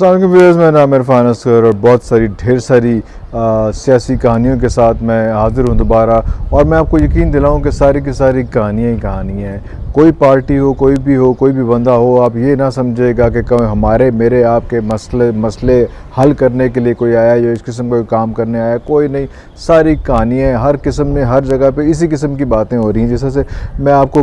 Viewers, मेरा नाम इरफान असगर और बहुत सारी ढेर सारी सियासी कहानियों के साथ मैं हाज़िर हूँ दोबारा। और मैं आपको यकीन दिलाऊं कि सारी की सारी कहानियाँ ही कहानियाँ हैं। कोई पार्टी हो, कोई भी बंदा हो, आप ये ना समझेगा कि कोई हमारे मेरे आपके मसले हल करने के लिए कोई आया या इस किस्म का कोई काम करने आया, कोई नहीं। सारी कहानियाँ हर किस्म में, हर जगह पे इसी किस्म की बातें हो रही हैं। जैसे से मैं आपको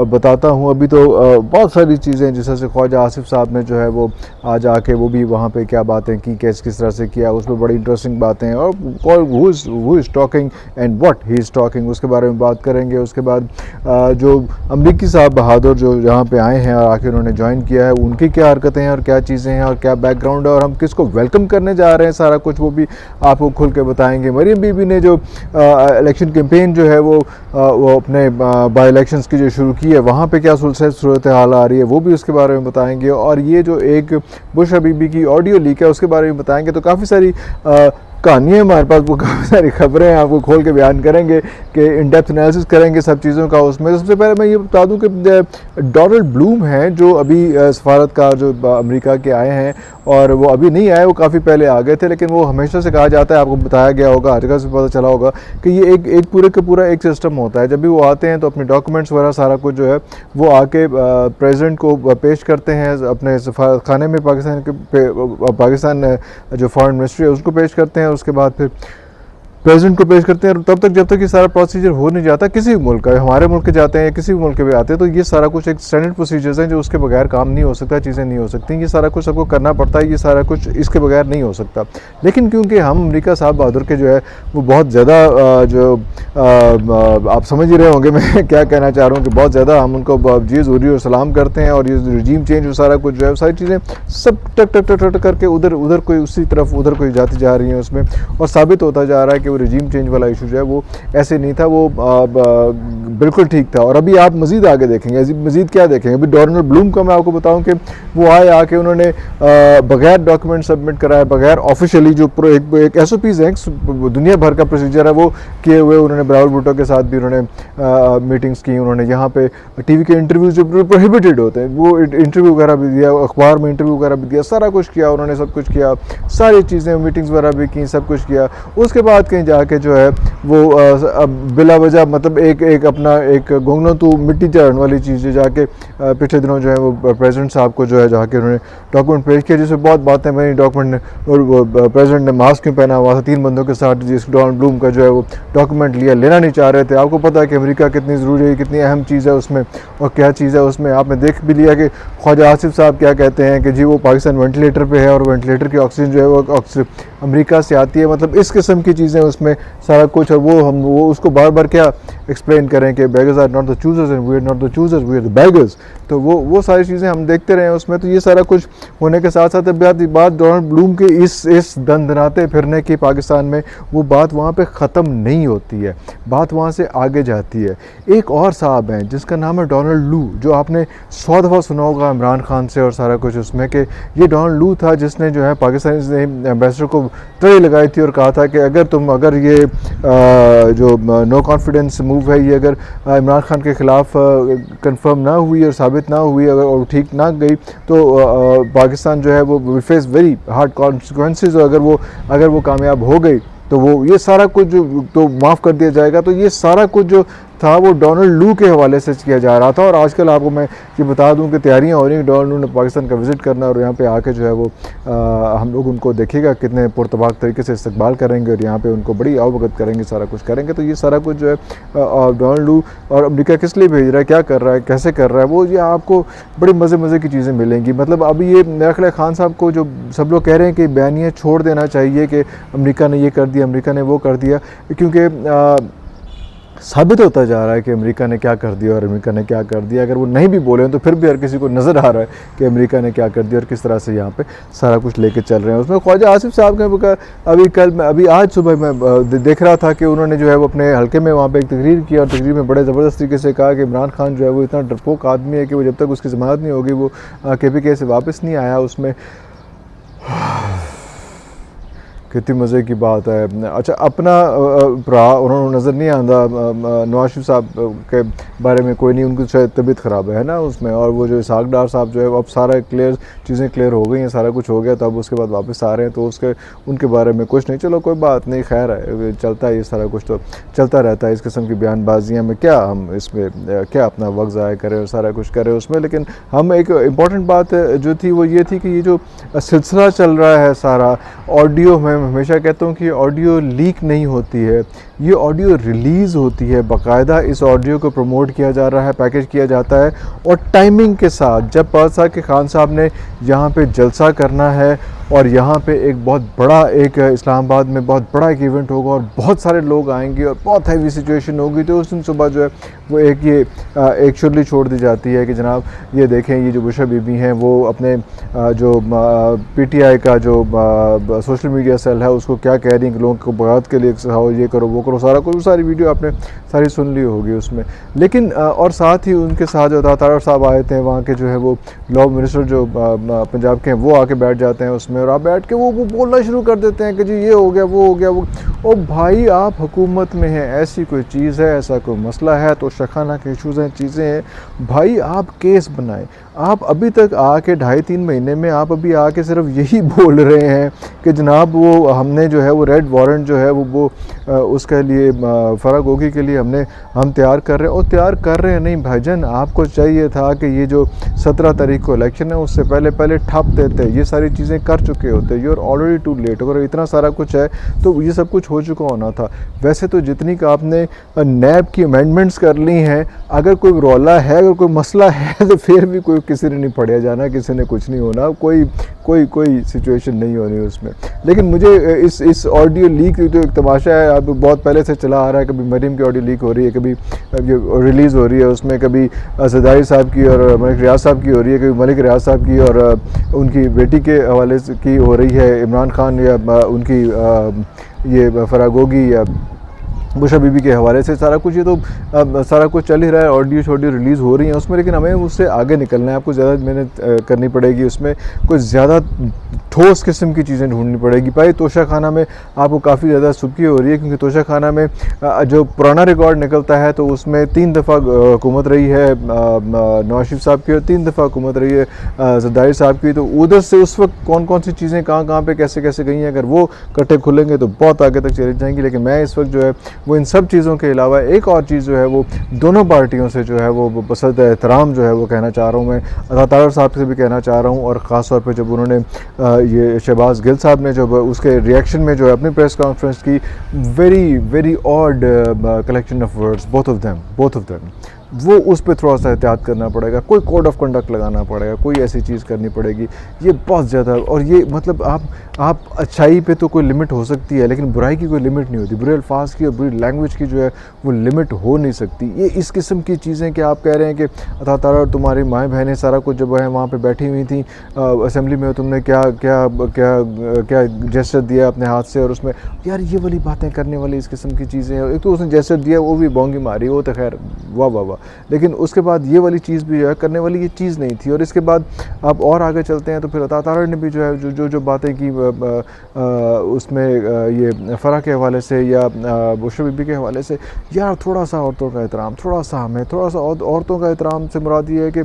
बताता हूँ, अभी तो बहुत सारी चीज़ें, जैसे से ख्वाजा आसिफ साहब ने जो है वो आज आके वो भी वहाँ पे क्या बातें की, किस तरह से किया, उसमें बड़ी इंटरेस्टिंग बातें हैं। और who is talking and what he is talking, उसके बारे में बात करेंगे। उसके बाद जो अमरीकी साहब बहादुर जो यहाँ पे आए हैं और आके उन्होंने ज्वाइन किया है, उनकी क्या हरकतें हैं और क्या चीज़ें हैं और क्या बैकग्राउंड है और हम किसको वेलकम करने जा रहे हैं, सारा कुछ वो भी आपको खुल के बताएंगे। मरीम बीबी ने जो इलेक्शन कैंपेन जो है वो अपने बाई इलेक्शंस की जो शुरू की है, वहाँ पे क्या सूरत हाल आ रही है, वो भी उसके बारे में बताएंगे। और ये जो एक बुश बीबी की ऑडियो लीक है, उसके बारे में बताएंगे। तो काफ़ी सारी कहानियाँ हमारे पास, वो काफ़ी सारी खबरें हैं, आपको खोल के बयान करेंगे कि इन डेप्थ एनालिसिस करेंगे सब चीज़ों का। उसमें सबसे पहले मैं ये बता दूं कि डोनाल्ड ब्लूम हैं जो अभी सफारतकार जो अमेरिका के आए हैं, और वो अभी नहीं आए, वो काफ़ी पहले आ गए थे। लेकिन वो हमेशा से कहा जाता है, आपको बताया गया होगा, हर जगह से पता चला होगा कि ये एक पूरे का पूरा एक सिस्टम होता है। जब भी वो आते हैं तो अपने डॉक्यूमेंट्स वगैरह सारा कुछ जो है वो आके प्रेसिडेंट को पेश करते हैं अपने सफारतखाने में। पाकिस्तान जो फॉरेन मिनिस्ट्री है उसको पेश करते हैं। उसके बाद फिर प्रेसिडेंट को पेश करते हैं। तब तक जब तक ये सारा प्रोसीजर हो नहीं जाता किसी भी मुल्क का, हमारे मुल्क के जाते हैं या किसी भी मुल्क के भी आते हैं, तो ये सारा कुछ एक स्टैंडर्ड प्रोसीजर्स हैं जो उसके बगैर काम नहीं हो सकता, चीज़ें नहीं हो सकती। ये सारा कुछ सबको करना पड़ता है, ये सारा कुछ इसके बगैर नहीं हो सकता। लेकिन क्योंकि हम अमरीका साहब बहादुर के जो है वो बहुत ज़्यादा आप समझ ही रहे होंगे मैं क्या कहना चाह रहा हूँ, कि बहुत ज़्यादा हम उनको जी ज़रूरी और सलाम करते हैं। और ये रिजीम चेंज और सारा कुछ जो है, सारी चीज़ें सब टक टक टक टक करके उधर कोई उसी तरफ उधर कोई जाती जा रही हैं उसमें। और साबित होता जा रहा है कि वो रिजीम चेंज वाला इशू जो है वो ऐसे नहीं था, वो बिल्कुल ठीक था। और अभी आप मज़ीद आगे देखेंगे, मज़ीद क्या देखेंगे। अभी डोनाल्ड ब्लूम का मैं आपको बताऊं कि वो आए, आके उन्होंने बगैर डॉक्यूमेंट सबमिट कराए, बगैर ऑफिशियली जो एक SOPs है, दुनिया भर का प्रोसीजर है, वो किए हुए। उन्होंने बिलावल भुट्टो के साथ भी उन्होंने मीटिंग्स की। उन्होंने यहाँ पे TV के इंटरव्यूज़ जो प्रोहिबिटेड होते हैं वो इंटरव्यू वगैरह भी दिया, अखबार में इंटरव्यू वगैरह भी दिया, सारा कुछ किया उन्होंने, सब कुछ किया, सारी चीज़ें, मीटिंग्स वगैरह भी की, सब कुछ किया। उसके बाद कहीं जाके जो है वो बिला वजह, मतलब एक अपना एक गोंगलों तो मिट्टी चढ़ने वाली चीज़ जाके पिछले दिनों जो है वो प्रेसिडेंट साहब को जो है जाके उन्होंने डॉक्यूमेंट पेश किया, जिसमें बहुत बातें बनी। डॉक्यूमेंट और प्रेसिडेंट ने मास्क क्यों पहना हुआ था 3 बंदों के साथ, जिस डोनाल्ड ब्लूम का जो है वो डॉक्यूमेंट लेना नहीं चाह रहे थे। आपको पता है कि अमेरिका कितनी ज़रूरी है, कितनी अहम चीज़ है उसमें, और क्या चीज़ है उसमें। आपने देख भी लिया कि ख्वाजा आसिफ साहब क्या कहते हैं कि जी वो पाकिस्तान वेंटिलेटर पे है और वेंटिलेटर की ऑक्सीजन जो है वो अमेरिका से आती है। मतलब इस किस्म की चीज़ें उसमें सारा कुछ। और वो उसको बार बार क्या एक्सप्लेन करें कि beggars are not the choosers and we are not the choosers, we are the beggars. तो वो सारी चीज़ें हम देखते रहे उसमें। तो ये सारा कुछ होने के साथ साथ बात डोनाल्ड ब्लूम के इस दंदनाते फिरने की पाकिस्तान में, वो बात वहाँ पे ख़त्म नहीं होती है, बात वहाँ से आगे जाती है। एक और साहब हैं जिसका नाम है डोनाल्ड लू, जो आपने 100 दफ़ा सुना होगा इमरान खान से और सारा कुछ उसमें, कि ये डोनाल्ड लू था जिसने जो है पाकिस्तानी एम्बेसडर को तड़ी लगाई थी और कहा था कि अगर ये जो नो कॉन्फिडेंस मूव है, ये अगर इमरान खान के ख़िलाफ़ कंफर्म ना हुई और साबित ना हुई, अगर और ठीक ना गई, तो पाकिस्तान जो है वो फेस वेरी हार्ड कॉन्सिक्वेंसेस। और अगर वो कामयाब हो गई तो वो ये सारा कुछ तो माफ़ कर दिया जाएगा। तो ये सारा कुछ जो था वो डोनाल्ड लू के हवाले से किया जा रहा था। और आजकल आपको मैं ये बता दूं कि तैयारियां हो रही हैं डोनाल्ड लू ने पाकिस्तान का विज़िट करना, और यहाँ पे आके जो है वो हम लोग उनको देखेगा कितने पुरतबाक तरीके से इस्तकबाल करेंगे और यहाँ पे उनको बड़ी अवगत करेंगे, सारा कुछ करेंगे। तो ये सारा कुछ जो है डोनाल्ड लू और अमेरिका किस लिए भेज रहा है, क्या कर रहा है, कैसे कर रहा है, वो ये आपको बड़ी मज़े की चीज़ें मिलेंगी। मतलब अभी ये मेरा ख्याल खान साहब को जो सब लोग कह रहे हैं कि बयानियाँ छोड़ देना चाहिए कि अमेरिका ने ये कर दिया, अमेरिका ने वो कर दिया, क्योंकि साबित होता जा रहा है कि अमेरिका ने क्या कर दिया और अमेरिका ने क्या कर दिया। अगर वो नहीं भी बोले तो फिर भी हर किसी को नज़र आ रहा है कि अमेरिका ने क्या कर दिया और किस तरह से यहाँ पे सारा कुछ लेके चल रहे हैं। उसमें ख्वाजा आसिफ साहब का अभी आज सुबह मैं देख रहा था कि उन्होंने जो है वो अपने हल्के में वहाँ पे एक तकरीर की, और तकरीर में बड़े ज़बरदस्त तरीके से कहा कि इमरान खान जो है वो इतना डरपोक आदमी है कि वो जब तक उसकी ज़मानत नहीं होगी वो KPK से वापस नहीं आया। उसमें कितनी मज़े की बात है। अच्छा, अपना भरा उन्होंने नज़र नहीं आंदा नवाज शरीफ साहब के बारे में कोई नहीं, उनकी शायद तबीयत ख़राब है ना उसमें, और वो जो इसहाक डार साहब जो है अब सारा क्लियर, चीज़ें क्लियर हो गई हैं, सारा कुछ हो गया, तब उसके बाद वापस आ रहे हैं, तो उसके उनके बारे में कुछ नहीं। चलो कोई बात नहीं, खैर है, चलता है, ये सारा कुछ तो चलता रहता है। इस किस्म की बयानबाजियाँ में क्या हम इसमें क्या अपना वक्त ज़ाया करें और सारा कुछ करें उसमें। लेकिन हम एक इम्पॉर्टेंट बात जो थी वो ये थी कि ये जो सिलसिला चल रहा है सारा ऑडियो, मैं हमेशा कहता हूँ कि ऑडियो लीक नहीं होती है, ये ऑडियो रिलीज़ होती है, बाकायदा इस ऑडियो को प्रमोट किया जा रहा है, पैकेज किया जाता है, और टाइमिंग के साथ जब पासा के खान साहब ने यहाँ पे जलसा करना है और यहाँ पे एक बहुत बड़ा एक इस्लामाबाद में बहुत बड़ा एक इवेंट होगा और बहुत सारे लोग आएंगे और बहुत हैवी सिचुएशन होगी, तो उस दिन सुबह जो है वो एक शुरली छोड़ दी जाती है कि जनाब ये देखें, ये जो बुशरा बीबी हैं वो अपने जो पीटीआई का जो सोशल मीडिया सेल है उसको क्या कह रही हैं कि लोगों को बगावत के लिए सिखाओ, ये करो वो करो, सारा कुछ, सारी वीडियो आपने सारी सुन ली होगी उसमें। लेकिन और साथ ही उनके साथ जो तारड़ साहब आए थे, वहाँ के जो है वो लॉ मिनिस्टर जो पंजाब के हैं, वो आके बैठ जाते हैं उसमें, और आप बैठ के वो बोलना शुरू कर देते हैं कि जी ये हो गया वो हो गया वो। ओ भाई, आप हुकूमत में हैं, ऐसी कोई चीज़ है, ऐसा कोई मसला है, तो शखाना के इशूज़ हैं, चीज़ें हैं भाई, आप केस बनाएं। आप अभी तक आके 2.5-3 महीने में आप अभी आके सिर्फ यही बोल रहे हैं कि जनाब वो हमने जो है वो रेड वारंट जो है वो उसके लिए फ़राग गोगी के लिए हम तैयार कर रहे हैं, और तैयार कर रहे हैं नहीं भाईजान, आपको चाहिए था कि ये जो 17 तारीख को इलेक्शन है उससे पहले ठप देते, ये सारी चीज़ें कर चुके होते, you are already too late. अगर इतना सारा कुछ है तो ये सब कुछ हो चुका होना था। वैसे तो जितनी का आपने नैब की अमेंडमेंट्स कर ली हैं, अगर कोई रौला है, अगर कोई मसला है तो फिर भी कोई किसी ने नहीं पढ़िया जाना, किसी ने कुछ नहीं होना, कोई सिचुएशन नहीं होनी उसमें। लेकिन मुझे इस ऑडियो लीक जो एक तमाशा है, अब बहुत पहले से चला आ रहा है, कभी मरीम की ऑडियो लीक हो रही है, कभी रिलीज़ हो रही है उसमें, कभी ज़रदारी साहब की और मलिक रियाज साहब की हो रही है, कभी मलिक रियाज साहब की और उनकी बेटी के हवाले से की हो रही है, इमरान खान या उनकी ये फ़राग गोगी या बुशरा बीबी के हवाले से, सारा कुछ ये तो सारा कुछ चल ही रहा है, ऑडियो रिलीज़ हो रही हैं उसमें। लेकिन हमें उससे आगे निकलना है, आपको ज़्यादा मेहनत करनी पड़ेगी उसमें, कोई ज़्यादा ठोस किस्म की चीज़ें ढूंढनी पड़ेगी। भाई तोशा खाना में आपको काफ़ी ज़्यादा सुबकी हो रही है, क्योंकि तोशा खाना में जो पुराना रिकॉर्ड निकलता है तो उसमें 3 दफ़ा हुकूमत रही है नवाज शरीफ साहब की, और 3 दफ़ा हुकूमत रही है ज़रदारी साहब की। तो उधर से उस वक्त कौन कौन सी चीज़ें कहाँ पे कैसे गई हैं, अगर वो कट्टे खुलेंगे तो बहुत आगे तक चली जाएंगी। लेकिन मैं इस वक्त जो है वो इन सब चीज़ों के अलावा एक और चीज़ जो है वो दोनों पार्टियों से जो है वो बसद एहतराम जो है वो कहना चाह रहा हूँ। मैं तारड़ साहब से भी कहना चाह रहा हूँ, और ख़ास तौर पे जब उन्होंने ये शहबाज गिल साहब ने जब उसके रिएक्शन में जो है अपनी प्रेस कॉन्फ्रेंस की, very odd collection of words, both of them, वो उस पर थोड़ा सा एहतियात करना पड़ेगा, कोई कोड ऑफ कंडक्ट लगाना पड़ेगा, कोई ऐसी चीज़ करनी पड़ेगी। ये बहुत ज़्यादा, और ये मतलब आप अच्छाई पे तो कोई लिमिट हो सकती है, लेकिन बुराई की कोई लिमिट नहीं होती, बुरे अल्फाज की और बुरी लैंग्वेज की जो है वो लिमिट हो नहीं सकती। ये इस किस्म की चीज़ें कि आप कह रहे हैं कि अता तारा और तुम्हारी माएँ बहनें सारा कुछ जब है वहाँ पर बैठी हुई थी असेंबली में, तुमने क्या जेस्चर दिया अपने हाथ से, और उसमें यार ये वाली बातें करने वाली इस किस्म की चीज़ें हैं। एक तो उसने जेस्चर दिया, वो भी बोंगी मारी, वो तो खैर वाह, लेकिन उसके बाद ये वाली चीज़ भी जो है करने वाली ये चीज़ नहीं थी। और इसके बाद आप और आगे चलते हैं तो फिर अता तारा ने भी जो है जो बातें की उसमें ये फ़रा के हवाले से या बुशरा बीबी के हवाले से, यार थोड़ा सा औरतों का एहतराम, थोड़ा सा औरतों का एहतराम से मुराद ये है कि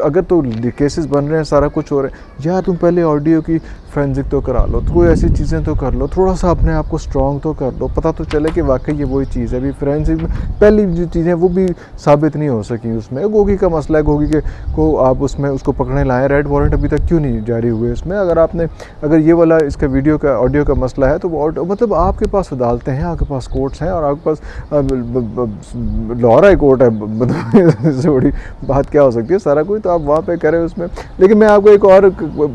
अगर तो केसेस बन रहे हैं, सारा कुछ हो रहा है, यार तुम पहले ऑडियो की फोरेंसिक तो करा लो, तो कोई ऐसी चीज़ें तो कर लो, थोड़ा सा अपने आप को स्ट्रॉन्ग तो कर लो, पता तो चले कि वाकई ये वही चीज़ है। अभी फोरेंसिक में पहली जो चीज़ें वो भी साबित नहीं हो सकी उसमें। गोगी का मसला है, गोगी को आप उसमें उसको पकड़ने लाए, रेड वारंट अभी तक क्यों नहीं जारी हुए इसमें। अगर ये वाला इसका वीडियो का ऑडियो का मसला है तो मतलब आपके पास अदालतें हैं, आपके पास कोर्ट्स हैं, और आपके पास लाहौर हाई कोर्ट है, मतलब इससे बड़ी बात क्या हो सकती है, सारा कुछ तो आप वहाँ पे करें उसमें। लेकिन मैं आपको एक और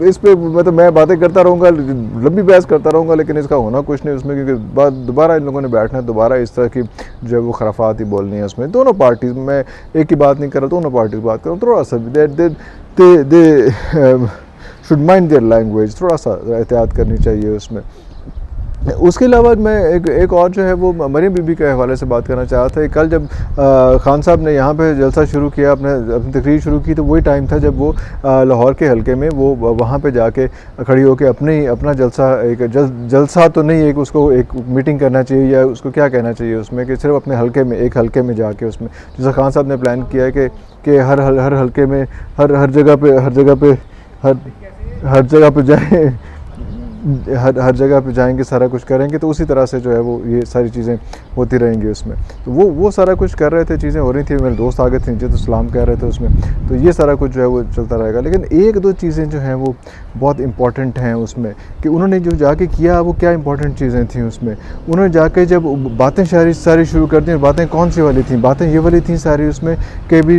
इस पर मतलब मैं बातें करता रहूँगा, लंबी बहस करता रहूँगा, लेकिन इसका होना कुछ नहीं उसमें, क्योंकि दोबारा इन लोगों ने बैठना है, दोबारा इस तरह की जो है वो खराफात ही बोलनी है उसमें। दोनों पार्टीज़, मैं एक ही बात नहीं कर रहा, दोनों पार्टी की बात कर रहा हूँ, थोड़ा सा they should mind their language, थोड़ा सा एहतियात करनी चाहिए उसमें। उसके अलावा मैं एक और जो है वो मरियम बीबी के हवाले से बात करना चाह रहा था। कल जब खान साहब ने यहाँ पे जलसा शुरू किया, अपनी तकरीर शुरू की, तो वही टाइम था जब वो लाहौर के हलके में वो वहाँ पे जाके खड़ी होकर अपना जलसा, एक जलसा तो नहीं, एक उसको एक मीटिंग करना चाहिए या उसको क्या कहना चाहिए उसमें, कि सिर्फ अपने हलके में, एक हलके में जाके उसमें, जैसा खान साहब ने प्लान किया है कि हर हलके में हर जगह पे हर जगह पे जाए, हर जगह पे जाएंगे, सारा कुछ करेंगे, तो उसी तरह से जो है वो ये सारी चीज़ें होती रहेंगी उसमें। तो वो सारा कुछ कर रहे थे, चीज़ें हो रही थी, मेरे दोस्त आ गए थे नीचे तो सलाम कह रहे थे उसमें, तो ये सारा कुछ जो है वो चलता रहेगा। लेकिन एक दो चीज़ें जो हैं वो बहुत इंपॉर्टेंट हैं उसमें, कि उन्होंने जो जाके किया वो क्या इंपॉर्टेंट चीज़ें थी उसमें। उन्होंने जाके जब बातें सारी शुरू कर दी, बातें कौन सी वाली थी, बातें ये वाली थी सारी उसमें, कि भी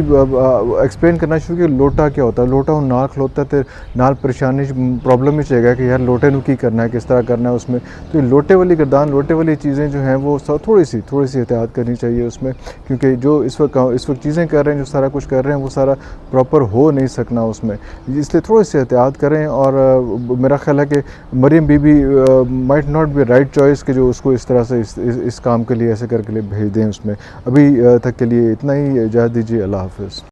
एक्सप्लेन करना शुरू किया लोटा क्या होता है, लोटा नाल खलोता तो नाल परेशानी प्रॉब्लम ही चाहिए कि यार लोटे की करना है, किस तरह करना है उसमें। तो ये लोटे वाली गर्दान, लोटे वाली चीज़ें जो हैं वो थोड़ी सी एहतियात करनी चाहिए उसमें, क्योंकि जो इस वक्त चीज़ें कर रहे हैं, जो सारा कुछ कर रहे हैं, वो सारा प्रॉपर हो नहीं सकना उसमें, इसलिए थोड़ी सी एहतियात करें। और मेरा ख्याल है कि Mariam Bibi might not be right choice कि जो उसको इस तरह से इस काम के लिए ऐसे करके लिए भेज दें उसमें। अभी तक के लिए इतना ही, इजाज़त दीजिए, अल्लाह हाफ़िज़।